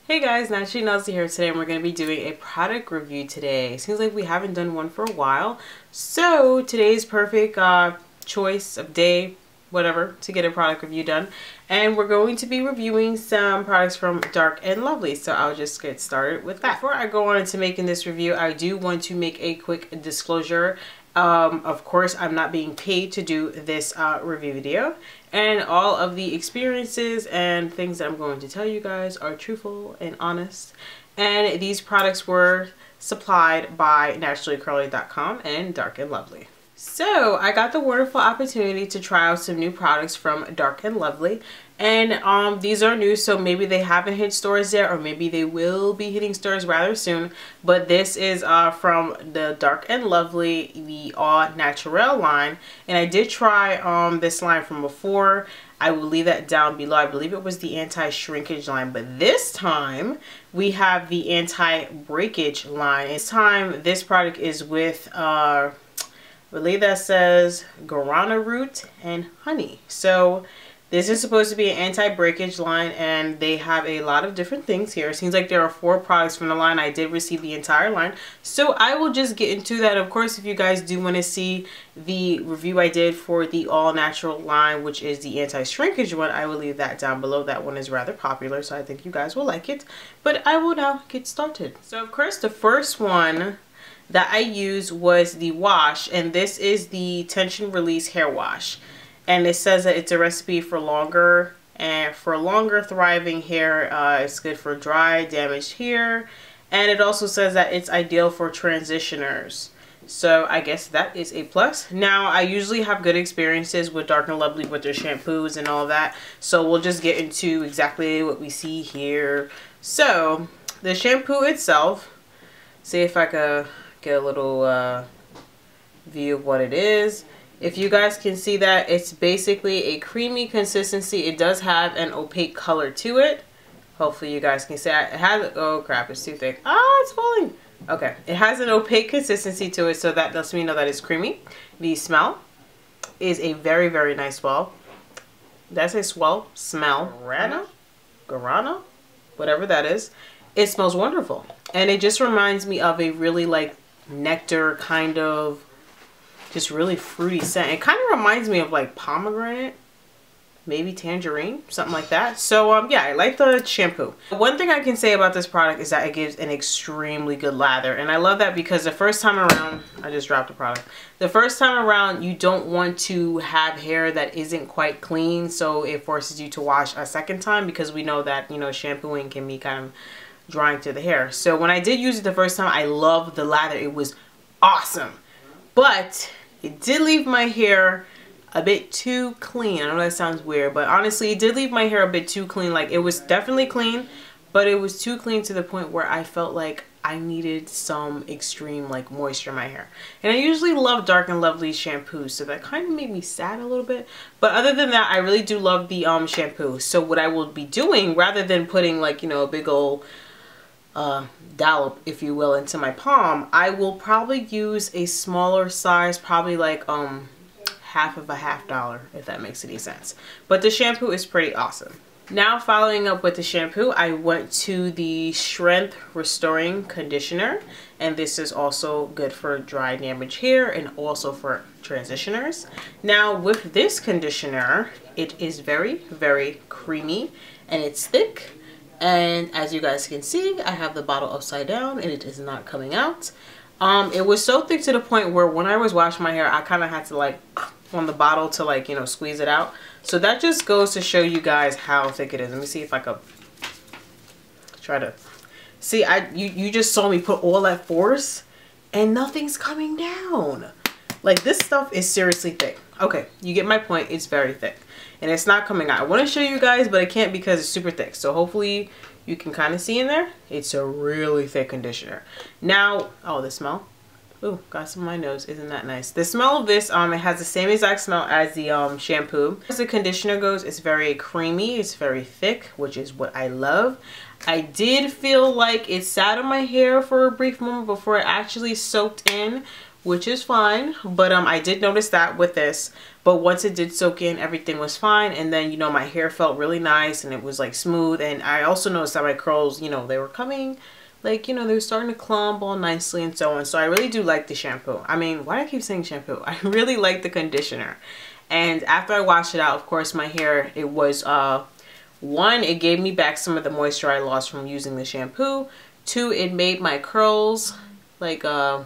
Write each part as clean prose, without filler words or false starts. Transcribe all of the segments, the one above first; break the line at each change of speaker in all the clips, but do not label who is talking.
Hey guys, Naturale here today, and we're going to be doing a product review today. Seems like we haven't done one for a while, so today's perfect choice of day, whatever, to get a product review done. And we're going to be reviewing some products from Dark and Lovely, so I'll just get started with that. Before I go on into making this review, I do want to make a quick disclosure. Of course, I'm not being paid to do this review video, and all of the experiences and things that I'm going to tell you guys are truthful and honest. And these products were supplied by NaturaleCurly.com and Dark and Lovely. So I got the wonderful opportunity to try out some new products from Dark and Lovely, and these are new, so maybe they haven't hit stores yet, or maybe they will be hitting stores rather soon. But this is from the Dark and Lovely, the All Naturale line, and I did try this line from before. I will leave that down below. I believe it was the anti-shrinkage line, but this time we have the anti-breakage line. This time this product is with I believe that says guarana root and honey. So this is supposed to be an anti-breakage line, and they have a lot of different things here. It seems like there are 4 products from the line. I did receive the entire line, so I will just get into that. Of course, if you guys do want to see the review I did for the all natural line, which is the anti-shrinkage one, I will leave that down below. That one is rather popular, so I think you guys will like it. But I will now get started. So of course, the first one that I used was the wash, and this is the tension release hair wash, and it says that it's a recipe for longer thriving hair. It's good for dry, damaged hair, and it also says that it's ideal for transitioners, so I guess that is a plus. Now, I usually have good experiences with Dark and Lovely with their shampoos and all that, so we'll just get into exactly what we see here. So the shampoo itself, see if I could get a little view of what it is. If you guys can see that, it's basically a creamy consistency. It does have an opaque color to it. Hopefully you guys can see it. It has, oh crap, it's too thick. Ah, it's falling. Okay, it has an opaque consistency to it, so that lets me know that it's creamy. The smell is a very, very nice smell. That's a smell. Guarana, whatever that is. It smells wonderful, and it just reminds me of a really like nectar kind of, just really fruity scent. It kind of reminds me of like pomegranate, maybe tangerine, something like that. So yeah, I like the shampoo. One thing I can say about this product is that it gives an extremely good lather, and I love that because the first time around, I just dropped the product. The first time around, you don't want to have hair that isn't quite clean, so it forces you to wash a second time, because we know that, you know, shampooing can be kind of drying to the hair. So when I did use it the first time, I loved the lather. It was awesome, but it did leave my hair a bit too clean. I know that sounds weird, but honestly, it did leave my hair a bit too clean. Like, it was definitely clean, but it was too clean to the point where I felt like I needed some extreme like moisture in my hair. And I usually love Dark and Lovely shampoos, so that kind of made me sad a little bit. But other than that, I really do love the shampoo. So what I will be doing, rather than putting like, you know, a big old dollop, if you will, into my palm, I will probably use a smaller size, probably like half of a $1/2, if that makes any sense. But the shampoo is pretty awesome. Now, following up with the shampoo, I went to the Strength Restoring Conditioner, and this is also good for dry, damaged hair and also for transitioners. Now, with this conditioner, it is very, very creamy, and it's thick. And as you guys can see, I have the bottle upside down and it is not coming out. It was so thick to the point where when I was washing my hair, I kind of had to like on the bottle to like, you know, squeeze it out. So that just goes to show you guys how thick it is. Let me see if I could try to see. You just saw me put all that force and nothing's coming down. Like, this stuff is seriously thick. Okay, you get my point. It's very thick. And it's not coming out. I want to show you guys, but I can't because it's super thick. So hopefully you can kind of see in there. It's a really thick conditioner. Now, oh, the smell. Ooh, got some on my nose. Isn't that nice? The smell of this, it has the same exact smell as the shampoo. As the conditioner goes, it's very creamy. It's very thick, which is what I love. I did feel like it sat on my hair for a brief moment before it actually soaked in. which is fine. But I did notice that with this, but once it did soak in, everything was fine. And then, you know, my hair felt really nice and it was like smooth. And I also noticed that my curls, you know, they were coming, like, you know, they were starting to clump all nicely and so on. So I really do like the shampoo. I mean, why do I keep saying shampoo? I really like the conditioner. And after I washed it out, of course, my hair, it was, one, it gave me back some of the moisture I lost from using the shampoo. Two, it made my curls like a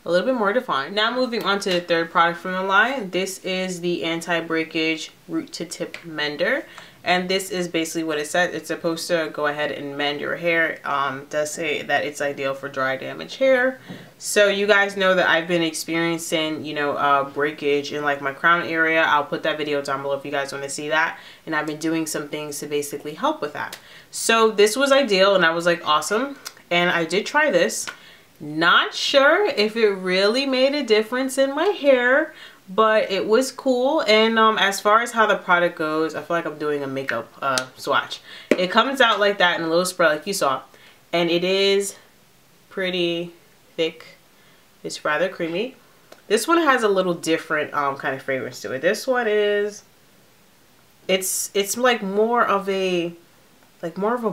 little bit more defined. Now moving on to the third product from the line. This is the Anti-Breakage Root to Tip Mender. And this is basically what it says. It's supposed to go ahead and mend your hair. It does say that it's ideal for dry, damaged hair. So you guys know that I've been experiencing, you know, breakage in like my crown area. I'll put that video down below if you guys want to see that. And I've been doing some things to basically help with that. So this was ideal and I was like, awesome. And I did try this. Not sure if it really made a difference in my hair, but it was cool. And as far as how the product goes, I feel like I'm doing a makeup swatch. It comes out like that in a little spray like you saw, and it is pretty thick. It's rather creamy. This one has a little different kind of fragrance to it. This one is, it's like more of a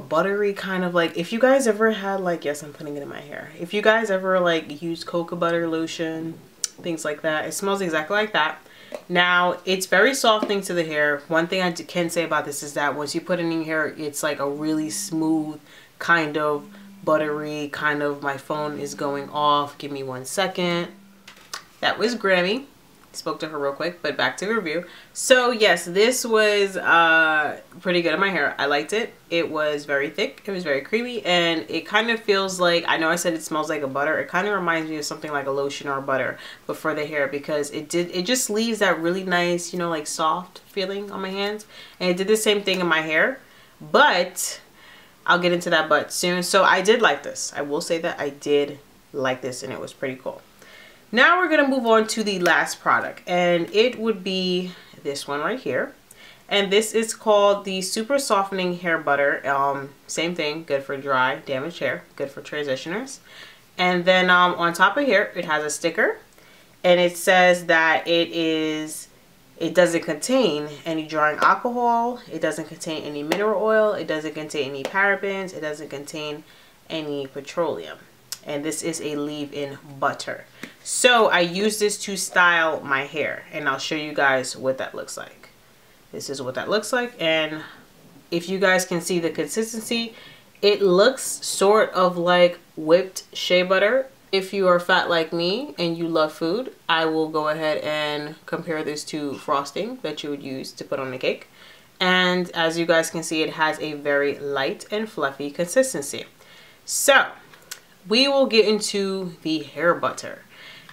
buttery kind of, like, if you guys ever had, like, yes, I'm putting it in my hair, if you guys ever like use cocoa butter lotion, things like that, it smells exactly like that. Now it's very softening to the hair. One thing I can say about this is that once you put it in your hair, it's like a really smooth kind of buttery kind of, my phone is going off, give me 1 second. That was Grammy. Spoke to her real quick, but back to the review. So yes, this was pretty good in my hair. I liked it. It was very thick, it was very creamy, and it kind of feels like, I know I said it smells like a butter, it kind of reminds me of something like a lotion or a butter, but for the hair, because it just leaves that really nice, you know, like soft feeling on my hands. And it did the same thing in my hair, but I'll get into that but soon. So I did like this. I will say that I did like this and it was pretty cool. Now we're going to move on to the last product, and it would be this one right here. And this is called the Super Softening Hair Butter. Same thing, good for dry, damaged hair, good for transitioners. And then on top of here, it has a sticker, and it says that it doesn't contain any drying alcohol, it doesn't contain any mineral oil, it doesn't contain any parabens, it doesn't contain any petroleum. And this is a leave-in butter. So I use this to style my hair, and I'll show you guys what that looks like. This is what that looks like, and if you guys can see the consistency, it looks sort of like whipped shea butter. If you are fat like me and you love food, I will go ahead and compare this to frosting that you would use to put on a cake. And as you guys can see, it has a very light and fluffy consistency. So we will get into the hair butter.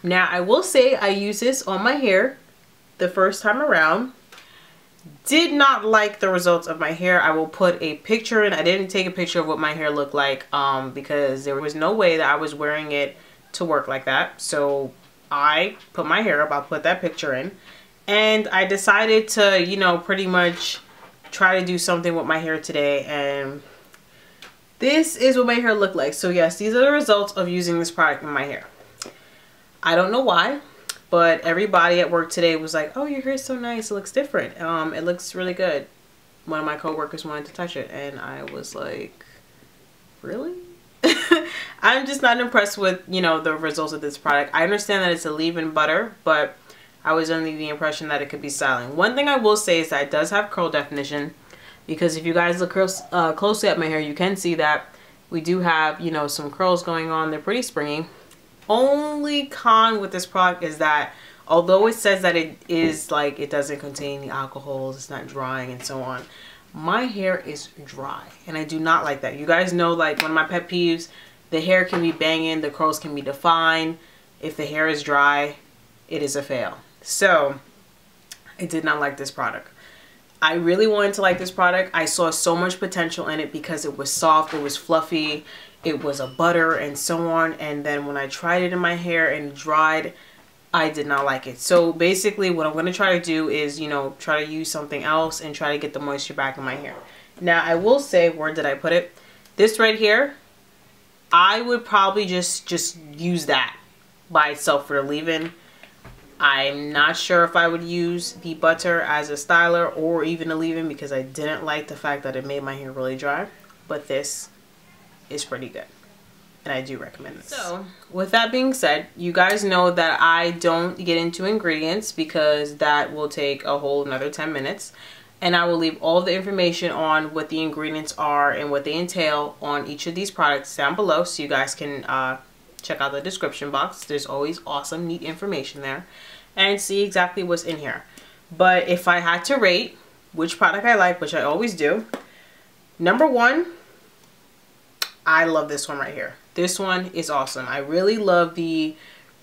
Now I will say I used this on my hair the first time around. Did not like the results of my hair. I will put a picture in. I didn't take a picture of what my hair looked like because there was no way that I was wearing it to work like that. So I put my hair up. I'll put that picture in. And I decided to, you know, pretty much try to do something with my hair today, and this is what my hair looked like. So yes, these are the results of using this product in my hair. I don't know why, but everybody at work today was like, oh, your hair is so nice, it looks different, it looks really good. One of my coworkers wanted to touch it, and I was like, really? I'm just not impressed with, you know, the results of this product. I understand that it's a leave-in butter, but I was under the impression that it could be styling. One thing I will say is that it does have curl definition, because if you guys look closely at my hair, you can see that we do have, you know, some curls going on. They're pretty springy. Only con with this product is that although it says that it is like, it doesn't contain any alcohols, it's not drying and so on, my hair is dry and I do not like that. You guys know, like, one of my pet peeves, the hair can be banging, the curls can be defined. If the hair is dry, it is a fail. So I did not like this product. I really wanted to like this product. I saw so much potential in it because it was soft, it was fluffy, it was a butter and so on. And then when I tried it in my hair and it dried, I did not like it. So basically what I'm going to try to do is, you know, try to use something else and try to get the moisture back in my hair. Now I will say, where did I put it? This right here, I would probably just use that by itself for the leave-in. I'm not sure if I would use the butter as a styler or even a leave-in because I didn't like the fact that it made my hair really dry. But this is pretty good, and I do recommend this. So with that being said, you guys know that I don't get into ingredients because that will take a whole another 10 minutes. And I will leave all the information on what the ingredients are and what they entail on each of these products down below, so you guys can check out the description box. There's always awesome, neat information there, and see exactly what's in here. But if I had to rate which product I like, which I always do, number one, I love this one right here. This one is awesome. I really love the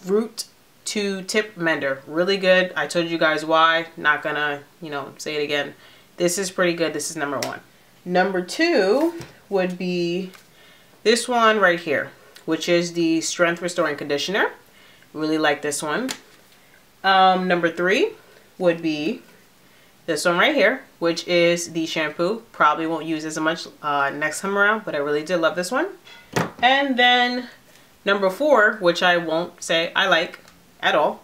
root to tip mender. Really good. I told you guys why. Not gonna, you know, say it again. This is pretty good. This is number one. Number two would be this one right here, which is the Strength Restoring Conditioner. Really like this one. Number three would be this one right here, which is the shampoo. Probably won't use as much next time around, but I really did love this one. And then number four, which I won't say I like at all,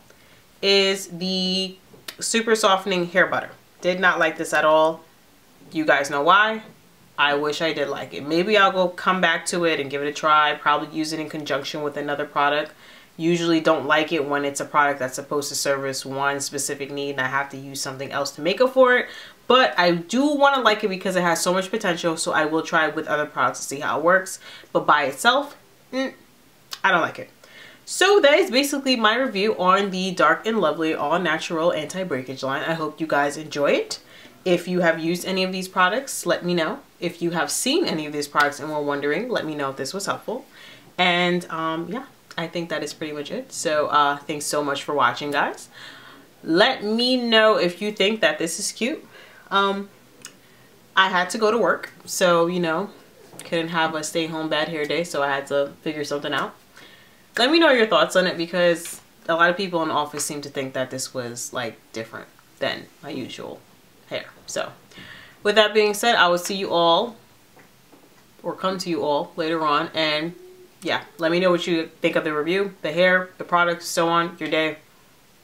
is the Super Softening Hair Butter. Did not like this at all. You guys know why. I wish I did like it. Maybe I'll come back to it and give it a try. Probably use it in conjunction with another product. Usually don't like it when it's a product that's supposed to service one specific need and I have to use something else to make up for it. But I do want to like it because it has so much potential, so I will try it with other products to see how it works. But by itself, I don't like it. So that is basically my review on the Dark and Lovely All Natural Anti-Breakage line. I hope you guys enjoy it. If you have used any of these products, let me know. If you have seen any of these products and were wondering, let me know if this was helpful. And yeah, I think that is pretty much it. So thanks so much for watching, guys. Let me know if you think that this is cute. I had to go to work, so you know, couldn't have a stay home bad hair day, so I had to figure something out. Let me know your thoughts on it because a lot of people in the office seem to think that this was like different than my usual hair. So with that being said, I will see you all, or come to you all later on, and yeah, let me know what you think of the review, the hair, the product, so on, your day,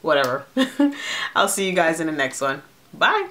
whatever. I'll see you guys in the next one. Bye.